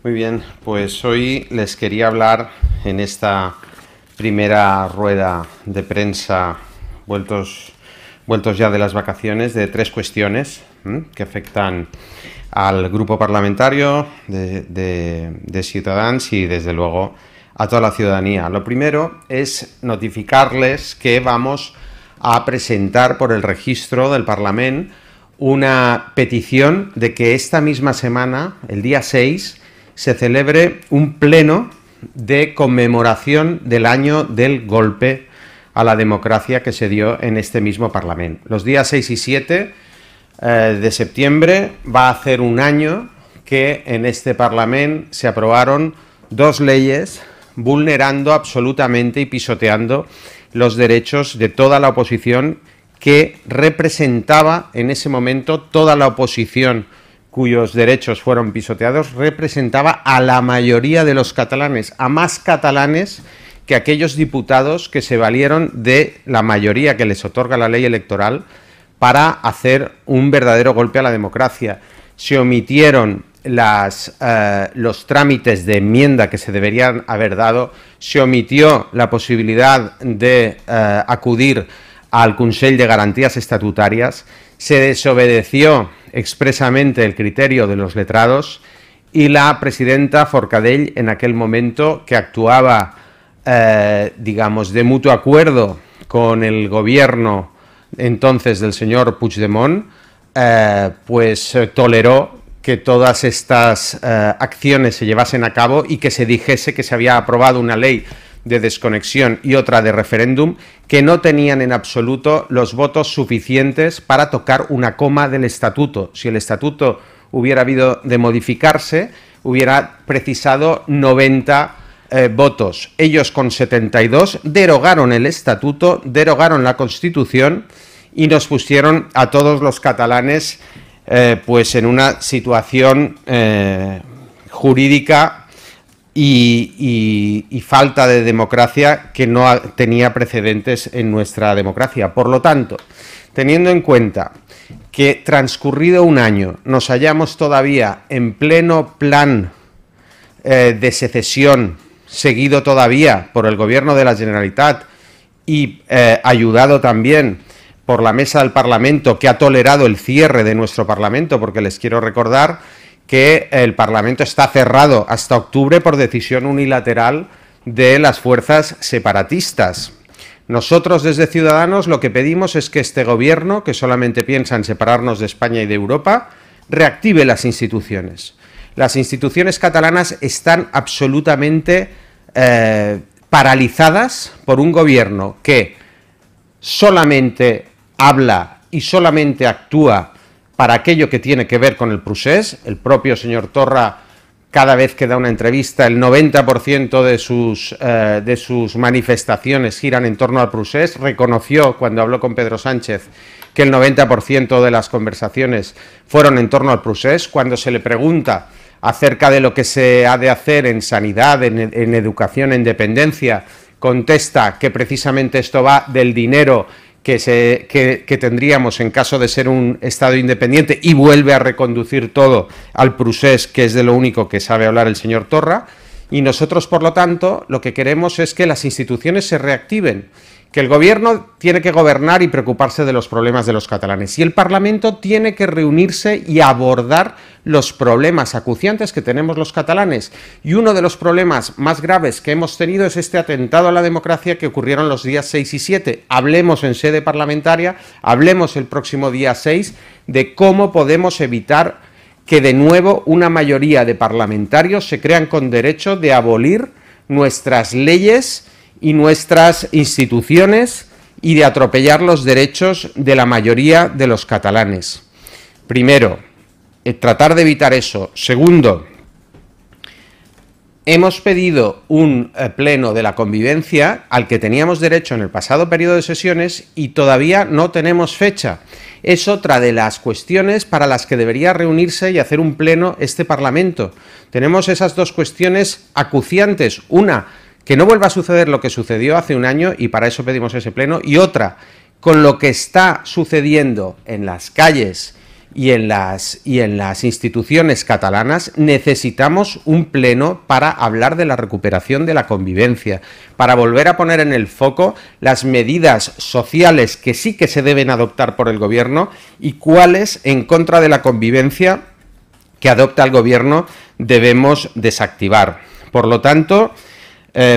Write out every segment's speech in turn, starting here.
Muy bien, pues hoy les quería hablar en esta primera rueda de prensa, vueltos ya de las vacaciones, de tres cuestiones que afectan al grupo parlamentario de Ciutadans y, desde luego, a toda la ciudadanía. Lo primero es notificarles que vamos a presentar por el registro del Parlament una petición de que esta misma semana, el día 6, se celebre un pleno de conmemoración del año del golpe a la democracia que se dio en este mismo Parlamento. Los días 6 y 7 de septiembre va a hacer un año que en este Parlamento se aprobaron dos leyes vulnerando absolutamente y pisoteando los derechos de toda la oposición que representaba en ese momento toda la oposición cuyos derechos fueron pisoteados, representaba a la mayoría de los catalanes, a más catalanes que aquellos diputados que se valieron de la mayoría que les otorga la ley electoral para hacer un verdadero golpe a la democracia. Se omitieron los trámites de enmienda que se deberían haber dado, se omitió la posibilidad de acudir al Consell de Garantías Estatutarias, se desobedeció expresamente el criterio de los letrados y la presidenta Forcadell, en aquel momento, que actuaba, digamos, de mutuo acuerdo con el gobierno entonces del señor Puigdemont, pues toleró que todas estas acciones se llevasen a cabo y que se dijese que se había aprobado una ley de desconexión y otra de referéndum que no tenían en absoluto los votos suficientes para tocar una coma del estatuto. Si el estatuto hubiera habido de modificarse, hubiera precisado 90 votos. Ellos, con 72, derogaron el estatuto, derogaron la Constitución y nos pusieron a todos los catalanes pues en una situación jurídica y falta de democracia que no tenía precedentes en nuestra democracia. Por lo tanto, teniendo en cuenta que transcurrido un año nos hallamos todavía en pleno plan de secesión, seguido todavía por el Gobierno de la Generalitat y ayudado también por la Mesa del Parlamento, que ha tolerado el cierre de nuestro Parlamento, porque les quiero recordar que el Parlamento está cerrado hasta octubre por decisión unilateral de las fuerzas separatistas. Nosotros, desde Ciudadanos, lo que pedimos es que este gobierno, que solamente piensa en separarnos de España y de Europa, reactive las instituciones. Las instituciones catalanas están absolutamente paralizadas por un gobierno que solamente habla y solamente actúa para aquello que tiene que ver con el procés. El propio señor Torra, cada vez que da una entrevista, el 90% de sus manifestaciones giran en torno al procés. Reconoció, cuando habló con Pedro Sánchez, que el 90% de las conversaciones fueron en torno al procés. Cuando se le pregunta acerca de lo que se ha de hacer en sanidad, en educación, en dependencia, contesta que precisamente esto va del dinero que tendríamos en caso de ser un Estado independiente, y vuelve a reconducir todo al procés, que es de lo único que sabe hablar el señor Torra. Y nosotros, por lo tanto, lo que queremos es que las instituciones se reactiven, que el gobierno tiene que gobernar y preocuparse de los problemas de los catalanes, y el Parlamento tiene que reunirse y abordar los problemas acuciantes que tenemos los catalanes. Y uno de los problemas más graves que hemos tenido es este atentado a la democracia que ocurrieron los días 6 y 7. Hablemos en sede parlamentaria, hablemos el próximo día 6 de cómo podemos evitar que de nuevo una mayoría de parlamentarios se crean con derecho de abolir nuestras leyes y nuestras instituciones y de atropellar los derechos de la mayoría de los catalanes. Primero, tratar de evitar eso. Segundo, hemos pedido un pleno de la convivencia al que teníamos derecho en el pasado periodo de sesiones y todavía no tenemos fecha. Es otra de las cuestiones para las que debería reunirse y hacer un pleno este Parlamento. Tenemos esas dos cuestiones acuciantes. Una, que no vuelva a suceder lo que sucedió hace un año, y para eso pedimos ese pleno, y otra, con lo que está sucediendo en las calles y en las instituciones catalanas necesitamos un pleno para hablar de la recuperación de la convivencia, para volver a poner en el foco las medidas sociales que sí que se deben adoptar por el gobierno y cuáles en contra de la convivencia que adopta el gobierno debemos desactivar. Por lo tanto,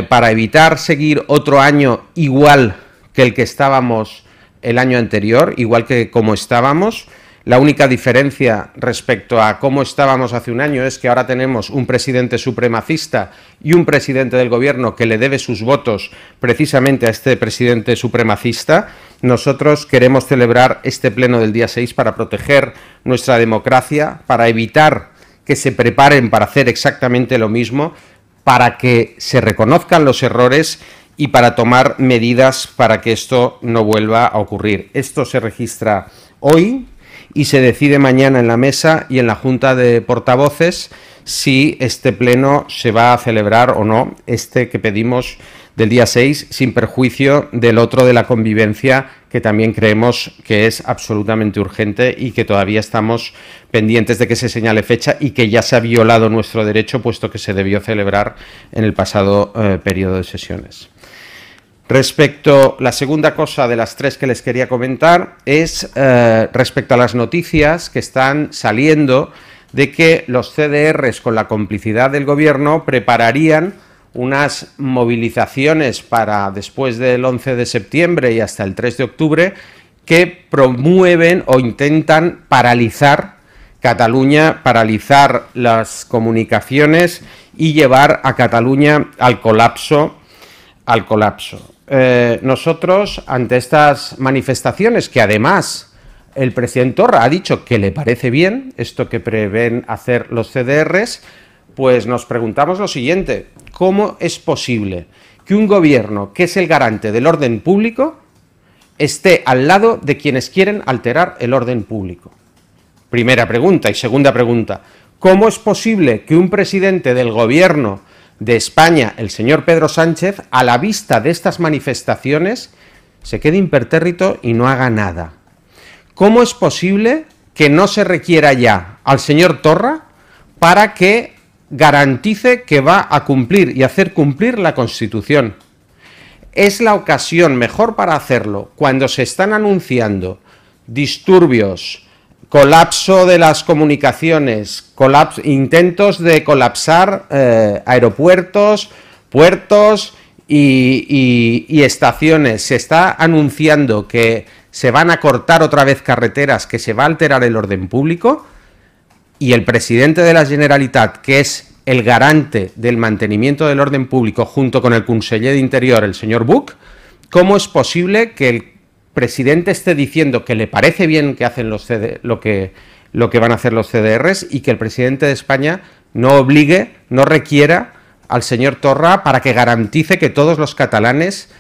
para evitar seguir otro año igual que el que estábamos el año anterior, igual que como estábamos, la única diferencia respecto a cómo estábamos hace un año es que ahora tenemos un presidente supremacista y un presidente del gobierno que le debe sus votos precisamente a este presidente supremacista. Nosotros queremos celebrar este pleno del día 6 para proteger nuestra democracia, para evitar que se preparen para hacer exactamente lo mismo, para que se reconozcan los errores y para tomar medidas para que esto no vuelva a ocurrir. Esto se registra hoy y se decide mañana en la mesa y en la Junta de Portavoces si este pleno se va a celebrar o no, este que pedimos del día 6, sin perjuicio del otro de la convivencia, que también creemos que es absolutamente urgente y que todavía estamos pendientes de que se señale fecha y que ya se ha violado nuestro derecho, puesto que se debió celebrar en el pasado periodo de sesiones. Respecto, la segunda cosa de las tres que les quería comentar es respecto a las noticias que están saliendo de que los CDRs, con la complicidad del gobierno, prepararían unas movilizaciones para después del 11 de septiembre y hasta el 3 de octubre que promueven o intentan paralizar Cataluña, paralizar las comunicaciones y llevar a Cataluña al colapso. Nosotros, ante estas manifestaciones, que además el presidente Torra ha dicho que le parece bien esto que prevén hacer los CDRs, pues nos preguntamos lo siguiente: ¿cómo es posible que un gobierno que es el garante del orden público esté al lado de quienes quieren alterar el orden público? Primera pregunta. Y segunda pregunta: ¿cómo es posible que un presidente del gobierno de España, el señor Pedro Sánchez, a la vista de estas manifestaciones, se quede impertérrito y no haga nada? ¿Cómo es posible que no se requiera ya al señor Torra para que garantice que va a cumplir y hacer cumplir la Constitución? Es la ocasión mejor para hacerlo cuando se están anunciando disturbios, colapso de las comunicaciones, intentos de colapsar aeropuertos, puertos y estaciones. Se está anunciando que se van a cortar otra vez carreteras, que se va a alterar el orden público, y el presidente de la Generalitat, que es el garante del mantenimiento del orden público, junto con el conseller de Interior, el señor Buch, ¿cómo es posible que el presidente esté diciendo que le parece bien que hacen lo que van a hacer los CDRs y que el presidente de España no obligue, no requiera al señor Torra para que garantice que todos los catalanes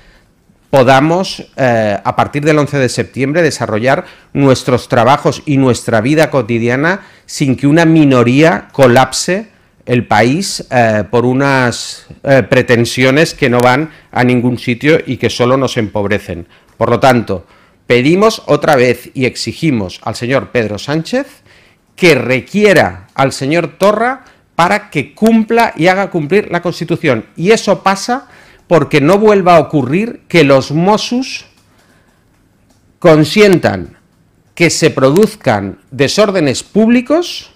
podamos, a partir del 11 de septiembre, desarrollar nuestros trabajos y nuestra vida cotidiana sin que una minoría colapse el país por unas pretensiones que no van a ningún sitio y que solo nos empobrecen? Por lo tanto, pedimos otra vez y exigimos al señor Pedro Sánchez que requiera al señor Torra para que cumpla y haga cumplir la Constitución. Y eso pasa porque no vuelva a ocurrir que los Mossos consientan que se produzcan desórdenes públicos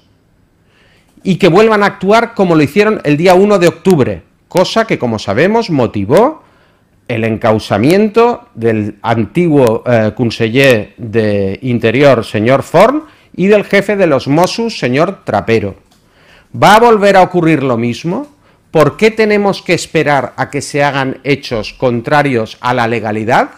y que vuelvan a actuar como lo hicieron el día 1 de octubre, cosa que, como sabemos, motivó el encausamiento del antiguo conseller de Interior, señor Forn, y del jefe de los Mossos, señor Trapero. ¿Va a volver a ocurrir lo mismo? ¿Por qué tenemos que esperar a que se hagan hechos contrarios a la legalidad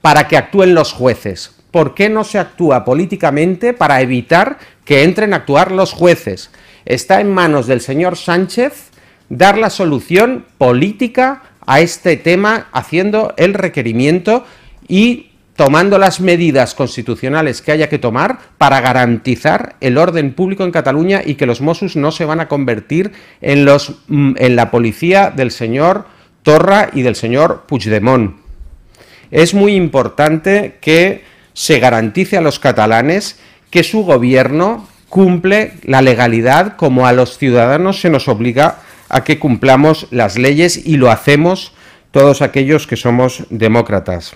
para que actúen los jueces? ¿Por qué no se actúa políticamente para evitar que entren a actuar los jueces? Está en manos del señor Sánchez dar la solución política a este tema, haciendo el requerimiento y tomando las medidas constitucionales que haya que tomar para garantizar el orden público en Cataluña y que los Mossos no se van a convertir en la policía del señor Torra y del señor Puigdemont. Es muy importante que se garantice a los catalanes que su gobierno cumple la legalidad como a los ciudadanos se nos obliga a que cumplamos las leyes y lo hacemos todos aquellos que somos demócratas.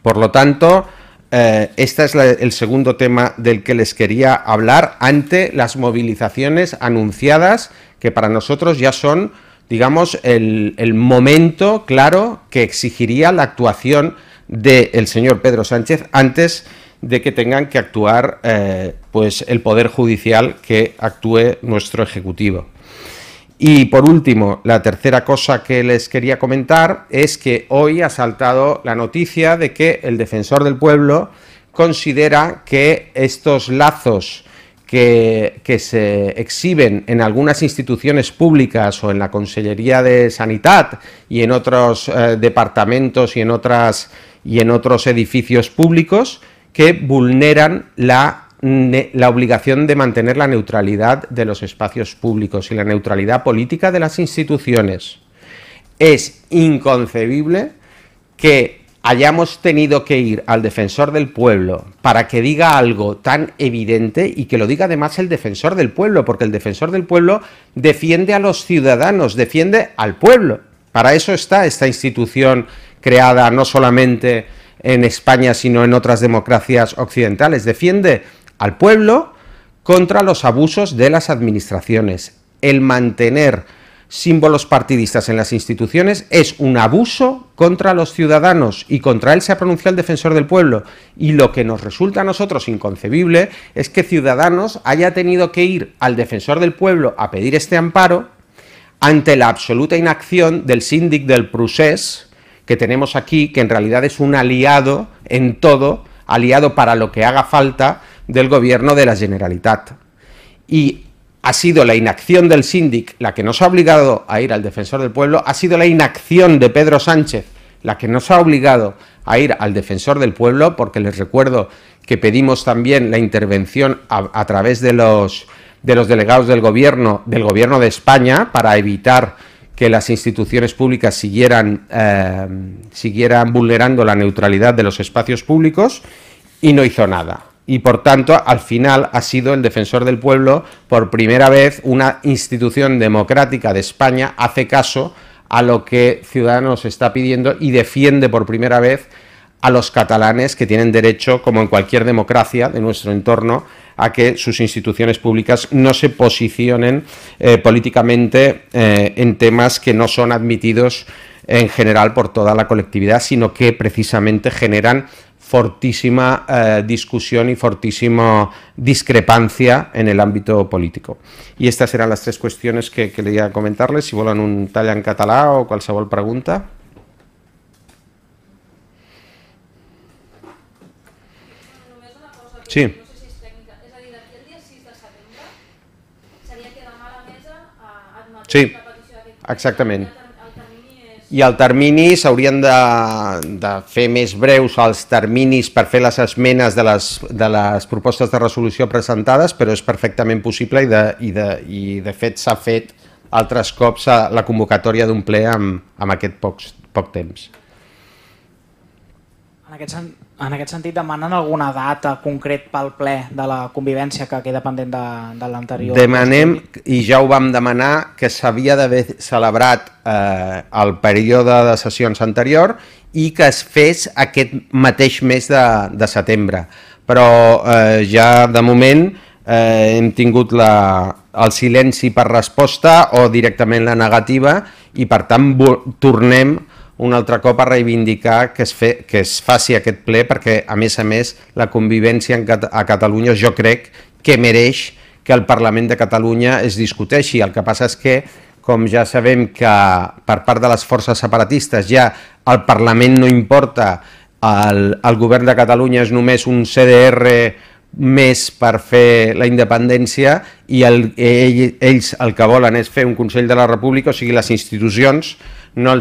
Por lo tanto, este es el segundo tema del que les quería hablar ante las movilizaciones anunciadas, que para nosotros ya son, digamos, el momento claro que exigiría la actuación del señor Pedro Sánchez antes de que tengan que actuar pues el Poder Judicial, que actúe nuestro Ejecutivo. Y por último, la tercera cosa que les quería comentar es que hoy ha saltado la noticia de que el Defensor del Pueblo considera que estos lazos que se exhiben en algunas instituciones públicas o en la Consellería de Sanidad y en otros departamentos y en otros edificios públicos que vulneran la obligación de mantener la neutralidad de los espacios públicos y la neutralidad política de las instituciones. Es inconcebible que hayamos tenido que ir al Defensor del Pueblo para que diga algo tan evidente y que lo diga además el Defensor del Pueblo, porque el Defensor del Pueblo defiende a los ciudadanos, defiende al pueblo. Para eso está esta institución creada no solamente en España, sino en otras democracias occidentales. Defiende al pueblo contra los abusos de las administraciones. El mantener símbolos partidistas en las instituciones es un abuso contra los ciudadanos y contra él se ha pronunciado el Defensor del Pueblo. Y lo que nos resulta a nosotros inconcebible es que Ciudadanos haya tenido que ir al Defensor del Pueblo a pedir este amparo ante la absoluta inacción del síndic del Procés que tenemos aquí, que en realidad es un aliado en todo, aliado para lo que haga falta del gobierno de la Generalitat. Y ha sido la inacción del síndic la que nos ha obligado a ir al Defensor del Pueblo, ha sido la inacción de Pedro Sánchez la que nos ha obligado a ir al Defensor del Pueblo, porque les recuerdo que pedimos también la intervención a través de los delegados del gobierno de España para evitar que las instituciones públicas siguieran vulnerando la neutralidad de los espacios públicos, y no hizo nada. Y por tanto, al final ha sido el Defensor del Pueblo, por primera vez, una institución democrática de España, hace caso a lo que Ciudadanos está pidiendo y defiende por primera vez a los catalanes, que tienen derecho, como en cualquier democracia de nuestro entorno, a que sus instituciones públicas no se posicionen políticamente en temas que no son admitidos en general por toda la colectividad, sino que precisamente generan fortísima discusión y fortísima discrepancia en el ámbito político. I aquestes eren les tres qüestions que queria comentar-les. Si volen un tall en català o qualsevol pregunta. Només una cosa que Sí. no sé si és tècnica. És a dir, d'aquí el dia 6 de setembre seria que demà la mesa admetés Sí, la petició d'aquest... exactament. El termini és... I el termini s'haurien de fer més breus els terminis per fer les esmenes de les propostes de resolució presentades, però és perfectament possible i de fet s'ha fet altres cops la convocatòria d'un ple amb aquest poc temps. En aquest sentit, demanen alguna data concret pel ple de la convivència que queda pendent de l'anterior? Demanem, i ja ho vam demanar, que s'havia d'haver celebrat el període de sessions anterior i que es fes aquest mateix mes de setembre. Però ja de moment hem tingut el silenci per resposta o directament la negativa i per tant tornem un altre cop a reivindicar que es faci aquest ple, perquè a més la convivència a Catalunya jo crec que mereix que el Parlament de Catalunya es discuteixi. El que passa és que, com ja sabem que per part de les forces separatistes ja el Parlament no importa, el govern de Catalunya és només un CDR més per fer la independència i ells el que volen és fer un Consell de la República, o sigui, les institucions no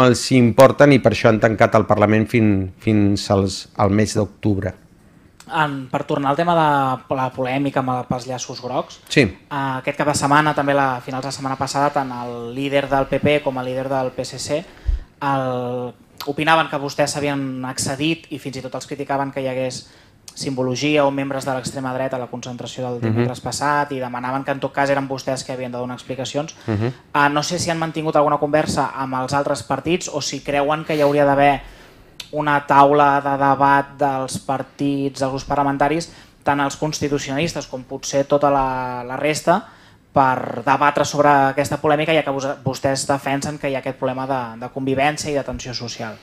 els importen i per això han tancat el Parlament fins al mes d'octubre. Per tornar al tema de la polèmica pels llaços grocs, sí. Aquest cap de setmana, també a finals de setmana passada, tant el líder del PP com el líder del PSC opinaven que vostès s'havien excedit i fins i tot els criticaven que hi hagués simbologia o membres de l'extrema dreta a la concentració del dimecres passat i demanaven que en tot cas eren vostès que havien de donar explicacions. No sé si han mantingut alguna conversa amb els altres partits o si creuen que hi hauria d'haver una taula de debat dels partits, dels grups parlamentaris, tant els constitucionalistes com potser tota la resta, per debatre sobre aquesta polèmica, ja que vostès defensen que hi ha aquest problema de convivència i de tensió social.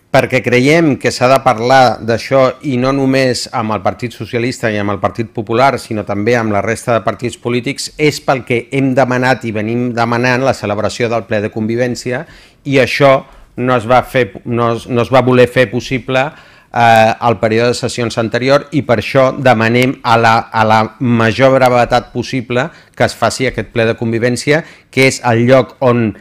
Perquè creiem que s'ha de parlar d'això i no només amb el Partit Socialista i amb el Partit Popular, sinó també amb la resta de partits polítics, és pel que hem demanat i venim demanant la celebració del ple de convivència, i això no es va voler fer possible al període de sessions anterior, i per això demanem a la major brevetat possible que es faci aquest ple de convivència, que és el lloc on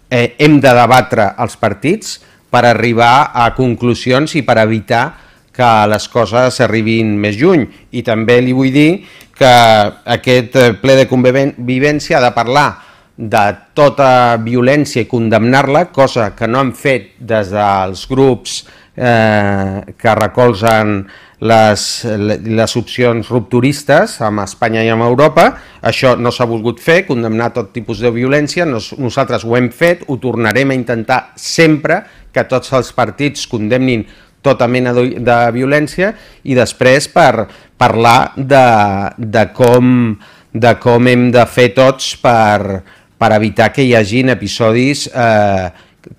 hem de debatre els partits per arribar a conclusions i per evitar que les coses arribin més lluny. I també li vull dir que aquest ple de convivència ha de parlar de tota violència i condemnar-la, cosa que no han fet des dels grups que recolzen les opcions rupturistes amb Espanya i amb Europa. Això no s'ha volgut fer, condemnar tot tipus de violència. Nosaltres ho hem fet, ho tornarem a intentar sempre, que tots els partits condemnin tota mena de violència, i després per parlar de com hem de fer tots per evitar que hi hagin episodis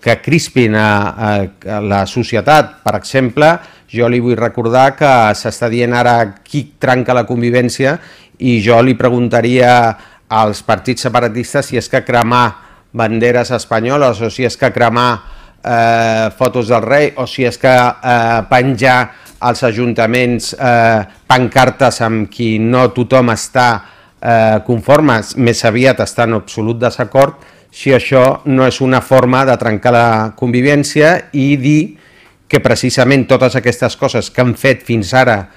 que crispin a la societat. Per exemple, jo li vull recordar que s'està dient ara qui trenca la convivència, i jo li preguntaria als partits separatistes si és que cremar banderes espanyoles, o si és que cremar fotos del rei, o si és que penjar als ajuntaments pancartes amb qui no tothom està conforme, més aviat està en absolut desacord, si això no és una forma de trencar la convivència i dir que precisament totes aquestes coses que han fet fins ara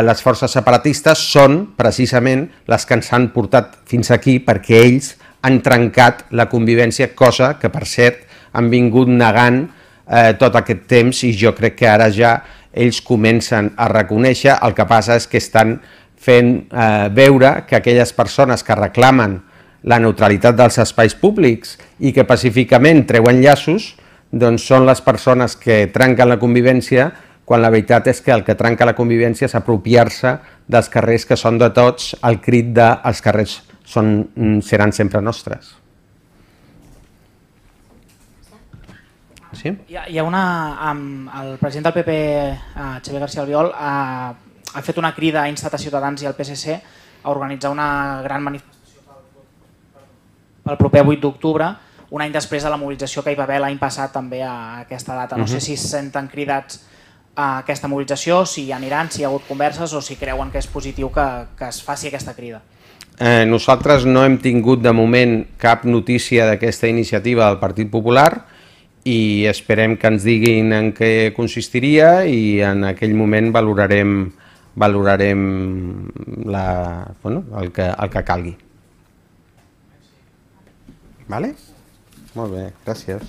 les forces separatistes són precisament les que ens han portat fins aquí, perquè ells han trencat la convivència, cosa que per cert han vingut negant tot aquest temps, i jo crec que ara ja ells comencen a reconèixer. El que passa és que estan fent veure que aquelles persones que reclamen la neutralitat dels espais públics i que pacíficament treuen llaços, doncs són les persones que trenquen la convivència, quan la veritat és que el que trenca la convivència és apropiar-se dels carrers que són de tots, al crit de els carrers seran sempre nostres. Sí? Hi ha el president del PP, Xavier García Albiol, ha fet una crida, ha instat a Ciutadans i al PSC a organitzar una gran manifestació pel proper 8 d'octubre, un any després de la mobilització que hi va haver l'any passat també a aquesta data. No sé si es senten cridats a aquesta mobilització, si hi aniran, si hi ha hagut converses o si creuen que és positiu que es faci aquesta crida. Nosaltres no hem tingut de moment cap notícia d'aquesta iniciativa del Partit Popular i esperem que ens diguin en què consistiria i en aquell moment valorarem el que calgui. Vale? Molt bé, gràcies.